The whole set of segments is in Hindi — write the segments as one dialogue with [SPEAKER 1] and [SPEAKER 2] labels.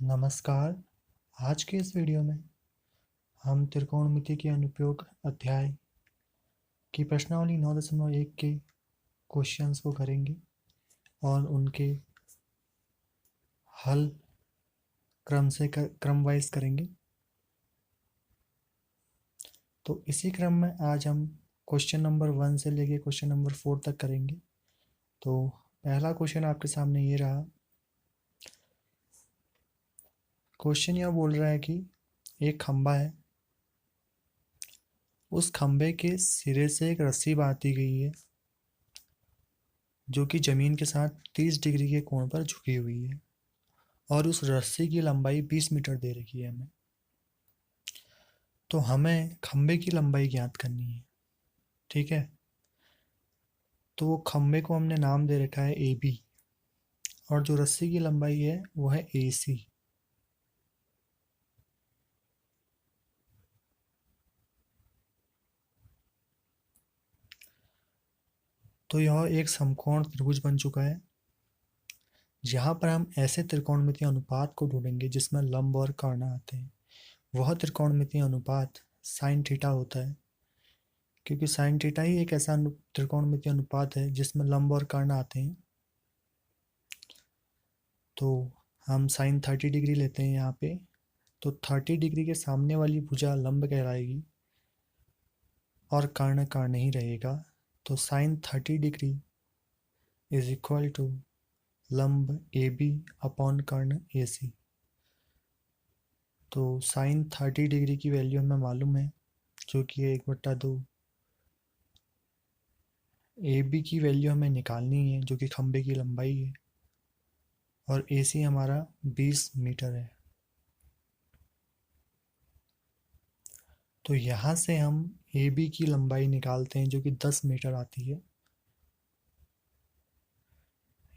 [SPEAKER 1] नमस्कार। आज के इस वीडियो में हम त्रिकोणमिति के अनुप्रयोग अध्याय की प्रश्नावली 9.1 के क्वेश्चंस को करेंगे और उनके हल क्रम वाइज करेंगे। तो इसी क्रम में आज हम क्वेश्चन नंबर 1 से लेके क्वेश्चन नंबर 4 तक करेंगे। तो पहला क्वेश्चन आपके सामने ये रहा। क्वेश्चन यह बोल रहा है कि एक खंबा है, उस खंबे के सिरे से एक रस्सी बांधी गई है जो कि जमीन के साथ 30 डिग्री के कोण पर झुकी हुई है और उस रस्सी की लंबाई 20 मीटर दे रखी है हमें। तो हमें खंबे की लंबाई ज्ञात करनी है। ठीक है, तो वो खंबे को हमने नाम दे रखा है ए बी और जो रस्सी की लंबाई है वो है ए सी। तो यह एक समकोण त्रिभुज बन चुका है जहाँ पर हम ऐसे त्रिकोणमितीय अनुपात को ढूंढेंगे जिसमें लंब और कर्ण आते हैं। वह त्रिकोणमितीय अनुपात साइन थीटा होता है, क्योंकि साइन थीटा ही एक ऐसा त्रिकोणमितीय अनुपात है जिसमें लंब और कर्ण आते हैं। तो हम साइन 30 डिग्री लेते हैं यहाँ पे, तो 30 डिग्री के सामने वाली भुजा लंब कहलाएगी और कर्ण कर्ण ही रहेगा। तो sine 30 degree is equal to लंब ए बी अपॉन कर्ण ए सी। तो साइन 30 डिग्री की वैल्यू हमें मालूम है जो कि है 1/2। ए बी की वैल्यू हमें निकालनी है जो कि खंबे की लंबाई है और ए सी हमारा 20 मीटर है। तो यहाँ से हम ए बी की लंबाई निकालते हैं जो कि 10 मीटर आती है।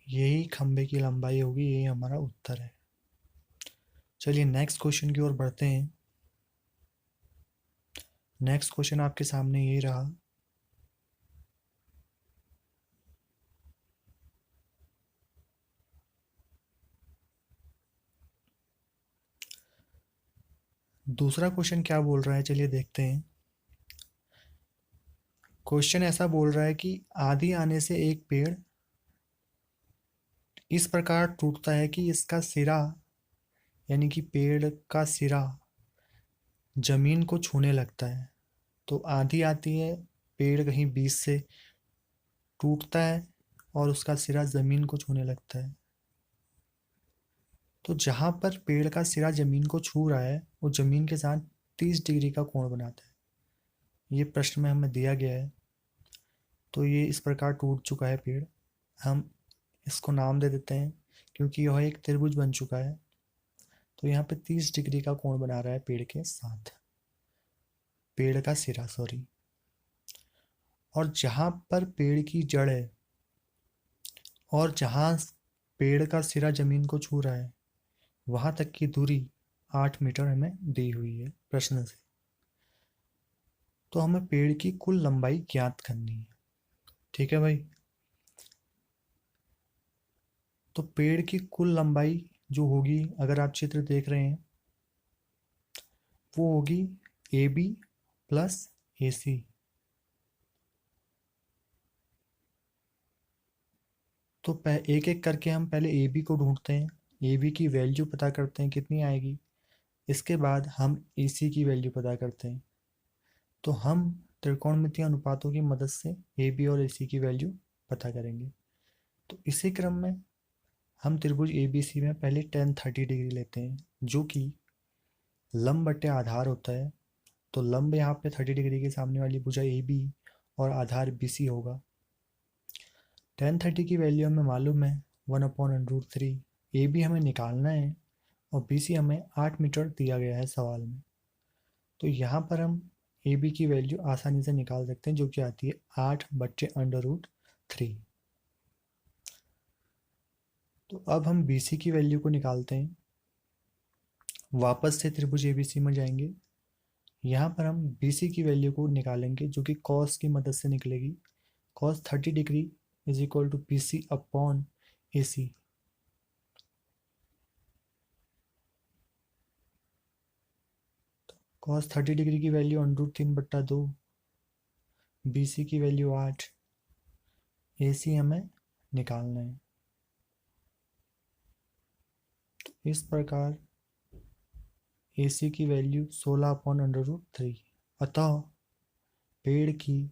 [SPEAKER 1] यही खंबे की लंबाई होगी, यही हमारा उत्तर है। चलिए नेक्स्ट क्वेश्चन की ओर बढ़ते हैं। नेक्स्ट क्वेश्चन आपके सामने ये रहा। दूसरा क्वेश्चन क्या बोल रहा है, चलिए देखते हैं। क्वेश्चन ऐसा बोल रहा है कि आंधी आने से एक पेड़ इस प्रकार टूटता है कि इसका सिरा यानी कि पेड़ का सिरा जमीन को छूने लगता है। तो आंधी आती है, पेड़ कहीं बीच से टूटता है और उसका सिरा जमीन को छूने लगता है। तो जहां पर पेड़ का सिरा जमीन को छू रहा है वो जमीन के साथ 30 डिग्री का कोण बनाता है। ये प्रश्न में हमें दिया गया है। तो ये इस प्रकार टूट चुका है पेड़। हम इसको नाम दे देते हैं क्योंकि यह एक त्रिभुज बन चुका है। तो यहाँ पे 30 डिग्री का कोण बना रहा है पेड़ के साथ, पेड़ का सिरा सॉरी। और जहां पर पेड़ की जड़ है और जहां पेड़ का सिरा जमीन को छू रहा है वहां तक की दूरी 8 मीटर हमें दी हुई है प्रश्न से। तो हमें पेड़ की कुल लंबाई ज्ञात करनी है। ठीक है भाई, तो पेड़ की कुल लंबाई जो होगी, अगर आप चित्र देख रहे हैं, वो होगी ए बी प्लस ए सी। तो एक एक करके हम पहले ए बी को ढूंढते हैं, ए बी की वैल्यू पता करते हैं कितनी आएगी। इसके बाद हम ए सी की वैल्यू पता करते हैं। तो हम त्रिकोणमितीय अनुपातों की मदद से ए बी और ए सी की वैल्यू पता करेंगे। तो इसी क्रम में हम त्रिभुज ए बी सी में पहले tan 30 डिग्री लेते हैं जो कि लंब बटे आधार होता है। तो लंब यहाँ पे 30 डिग्री के सामने वाली भुजा ए बी और आधार बी सी होगा। tan 30 की वैल्यू हमें मालूम है 1/√3। ए बी हमें निकालना है और बी सी हमें 8 मीटर दिया गया है सवाल में। तो यहाँ पर हम ए बी की वैल्यू आसानी से निकाल सकते हैं जो कि आती है 8/√3। तो अब हम बी सी की वैल्यू को निकालते हैं। वापस से त्रिभुज ए बी सी में जाएंगे। यहाँ पर हम बी सी की वैल्यू को निकालेंगे जो कि कॉस की मदद से निकलेगी। Cos 30 degree is equal to B C upon A C. cos 30 degree की वैल्यू √3/2, BC की वैल्यू 8, AC हमें निकालना है। तो इस प्रकार AC की वैल्यू 16/√3। अतः पेड़ की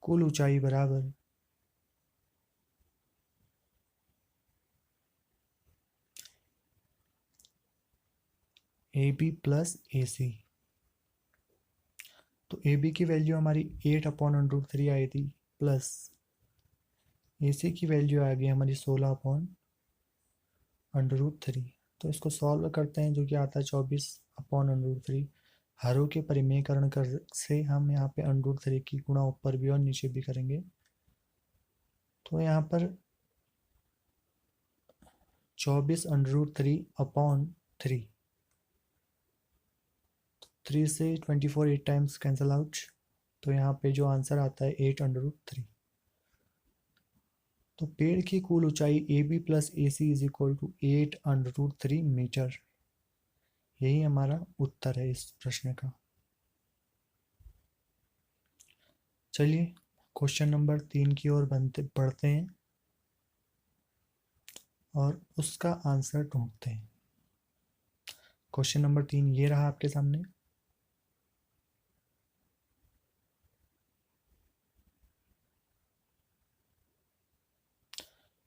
[SPEAKER 1] कुल ऊंचाई बराबर AB प्लस AC। तो AB की वैल्यू हमारी 8/√3 आई थी, प्लस AC की वैल्यू आ गई हमारी 16/√3। तो इसको सॉल्व करते हैं, जो कि आता है 24/√3। हरों के परिमेयकरण कर से हम यहाँ पे √3 की गुणा ऊपर भी और नीचे भी करेंगे। तो यहाँ पर 24√3/3, 3 से 24 8 टाइम्स कैंसल आउट। तो यहाँ पे जो आंसर आता है 8/3। तो पेड़ की कुल ऊंचाई AB plus AC is equal to 8/3 metre. यही हमारा उत्तर है इस प्रश्न का। चलिए क्वेश्चन नंबर 3 की ओर बढ़ते हैं और उसका आंसर ढूंढते हैं। क्वेश्चन नंबर 3 ये रहा आपके सामने।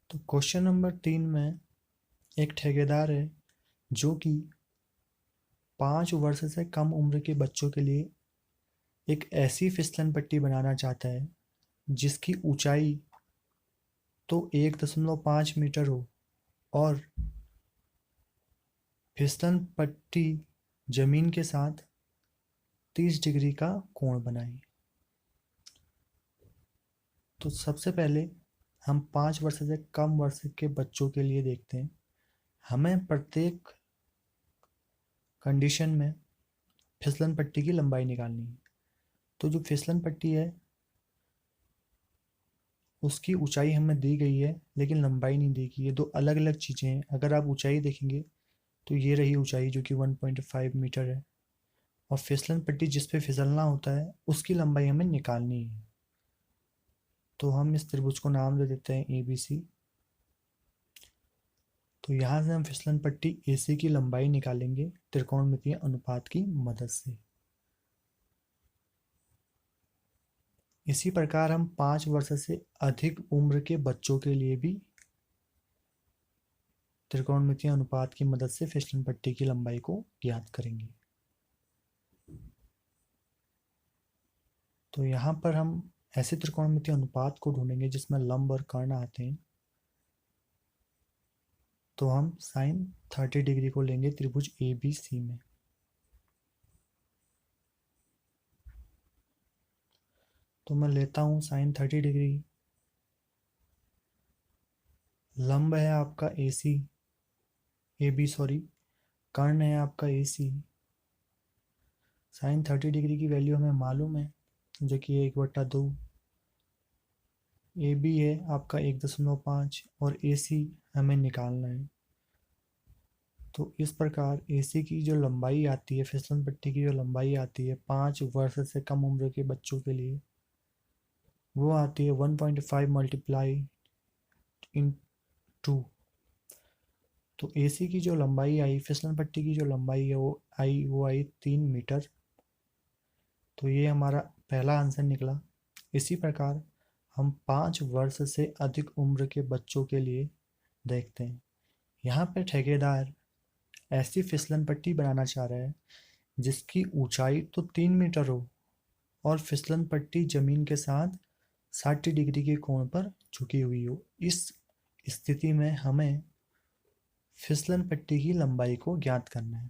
[SPEAKER 1] तो क्वेश्चन नंबर 3 में एक ठेकेदार है जो कि 5 वर्ष से कम उम्र के बच्चों के लिए एक ऐसी फिसलन पट्टी बनाना चाहता है जिसकी ऊंचाई तो 1.5 मीटर हो और फिसलन पट्टी जमीन के साथ 30 डिग्री का कोण बनाए। तो सबसे पहले हम 5 वर्ष से कम वर्ष के बच्चों के लिए देखते हैं। हमें प्रत्येक कंडीशन में फिसलन पट्टी की लंबाई निकालनी है। तो जो फिसलन पट्टी है उसकी ऊंचाई हमें दी गई है लेकिन लंबाई नहीं दी गई है। दो अलग अलग चीज़ें हैं। अगर आप ऊंचाई देखेंगे तो ये रही ऊंचाई जो कि 1.5 मीटर है, और फिसलन पट्टी जिस पे फिसलना होता है उसकी लंबाई हमें निकालनी है। तो हम इस त्रिभुज को नाम दे देते हैं ABC। तो यहाँ से हम फिसलन पट्टी AC की लंबाई निकालेंगे त्रिकोणमितीय अनुपात की मदद से। इसी प्रकार हम 5 वर्ष से अधिक उम्र के बच्चों के लिए भी त्रिकोणमितीय अनुपात की मदद से फिसलन पट्टी की लंबाई को ज्ञात करेंगे। तो यहाँ पर हम ऐसे त्रिकोणमितीय अनुपात को ढूंढेंगे जिसमें लंब और कर्ण आते हैं। तो हम साइन 30 डिग्री को लेंगे त्रिभुज ABC में। तो मैं लेता हूँ साइन 30 डिग्री। लंब है आपका AB सॉरी, कर्ण है आपका AC। साइन 30 डिग्री की वैल्यू हमें मालूम है जो कि 1/2। AB है आपका 1.5 और AC हमें निकालना है। तो इस प्रकार AC की जो लंबाई आती है, फिसलन पट्टी की जो लंबाई आती है 5 वर्ष से कम उम्र के बच्चों के लिए, वो आती है 1.5 मल्टीप्लाई इन 2। तो AC की जो लंबाई आई, फिसलन पट्टी की जो लंबाई है वो आई 3 मीटर। तो ये हमारा पहला आंसर निकला। इसी प्रकार हम 5 वर्ष से अधिक उम्र के बच्चों के लिए देखते हैं। यहाँ पे ठेकेदार ऐसी फिसलन पट्टी बनाना चाह रहा है जिसकी ऊंचाई तो 3 मीटर हो और फिसलन पट्टी जमीन के साथ 60 डिग्री के कोण पर झुकी हुई हो। इस स्थिति में हमें फिसलन पट्टी की लंबाई को ज्ञात करना है।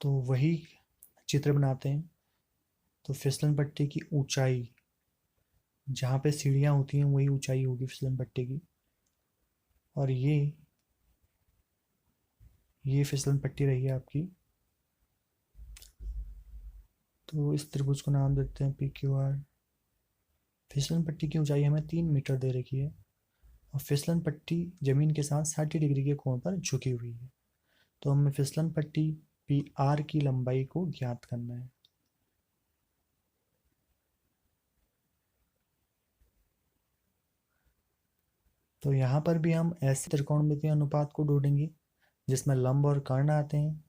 [SPEAKER 1] तो वही चित्र बनाते हैं। तो फिसलन पट्टी की ऊंचाई, जहाँ पे सीढ़ियाँ होती हैं वही ऊंचाई होगी फिसलन पट्टी की। और ये फिसलन पट्टी रही है आपकी। तो इस त्रिभुज को नाम देते हैं PQR। फिसलन पट्टी की ऊंचाई हमें 3 मीटर दे रखी है। और फिसलन पट्टी जमीन के साथ 60 डिग्री के कोण पर झुकी हुई है। तो हमें फिसलन पट्टी पी आर की लंबाई को ज्ञात करना है। तो यहाँ पर भी हम ऐसे त्रिकोणमितीय अनुपात को ढूंढेंगे जिसमें लंब और कर्ण आते हैं।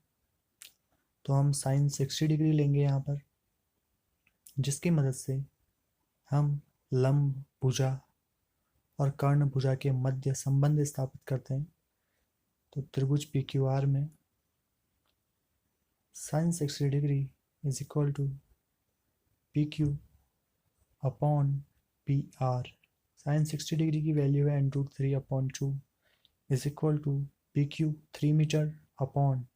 [SPEAKER 1] तो हम साइन 60 डिग्री लेंगे यहाँ पर, जिसकी मदद से हम लंब भुजा और कर्ण भुजा के मध्य संबंध स्थापित करते हैं। तो त्रिभुज पी क्यू आर में sine 60 degree is equal to P Q upon P R. Sine 60 degree की वैल्यू है √3/2 is equal to P Q 3 metre upon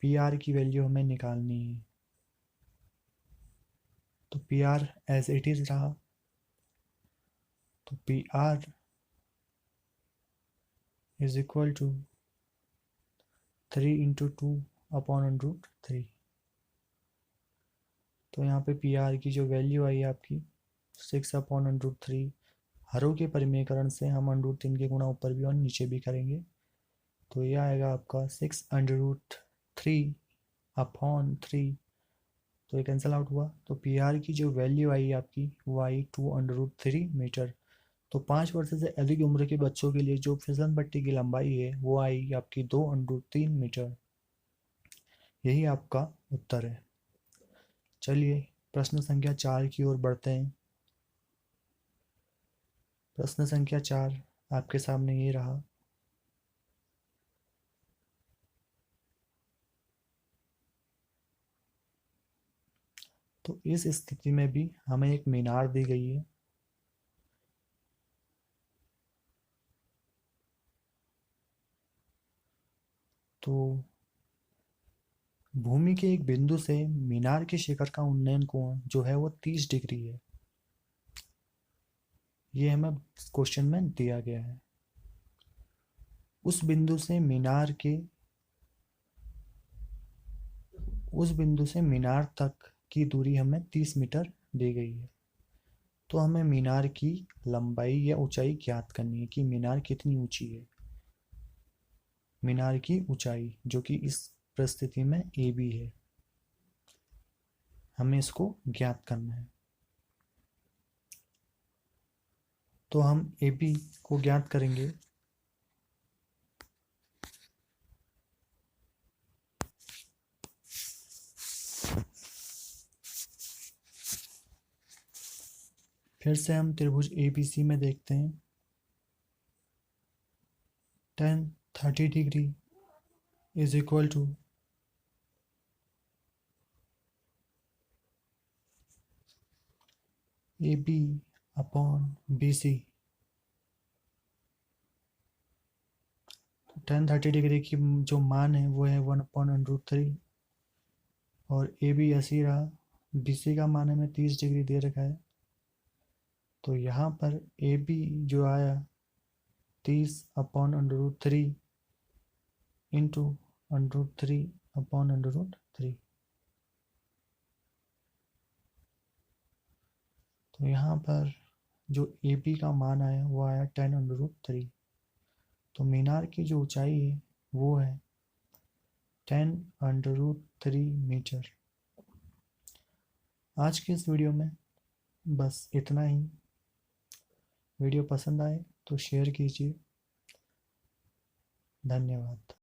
[SPEAKER 1] P R की वैल्यू हमें निकालनी है। तो P R as it is रहा। तो P R is equal to 3 × 2/√3। तो यहाँ पे पी आर की जो वैल्यू आई आपकी 6/√3, हरों के परिमेयकरण से हम √3 के गुणा ऊपर भी और नीचे भी करेंगे। तो यह आएगा आपका 6√3/3। तो ये कैंसिल आउट हुआ। तो पी आर की जो वैल्यू आई आपकी वो आई 2√3 मीटर। तो 5 वर्ष से अधिक उम्र के बच्चों के लिए जो फिसलन पट्टी की लंबाई है वो आई आपकी 2√3 मीटर। यही आपका उत्तर है। चलिए प्रश्न संख्या 4 की ओर बढ़ते हैं। प्रश्न संख्या 4 आपके सामने ये रहा। तो इस स्थिति में भी हमें एक मीनार दी गई है। तो भूमि के एक बिंदु से मीनार के शिखर का उन्नयन कोण जो है वो 30 डिग्री है। ये हमें क्वेश्चन में दिया गया है। उस बिंदु से मीनार तक की दूरी हमें 30 मीटर दी गई है। तो हमें मीनार की लंबाई या ऊंचाई ज्ञात करनी है कि मीनार कितनी ऊंची है। मीनार की ऊंचाई जो कि इस परिस्थिति में ए बी है, हमें इसको ज्ञात करना है। तो हम ए बी को ज्ञात करेंगे। फिर से हम त्रिभुज ABC में देखते हैं। tan 30 degree is equal to AB/BC। tan 30 degree की जो मान है वो है 1/√3 और AB ऐसी रहा। BC का मान हमें 30 डिग्री दे रखा है। तो यहाँ पर AB जो आया 30/√3 इंटू √3/√3। तो यहाँ पर जो AB का मान आया वो आया 10√3। तो मीनार की जो ऊंचाई है वो है 10√3 मीटर। आज के इस वीडियो में बस इतना ही। वीडियो पसंद आए तो शेयर कीजिए। धन्यवाद।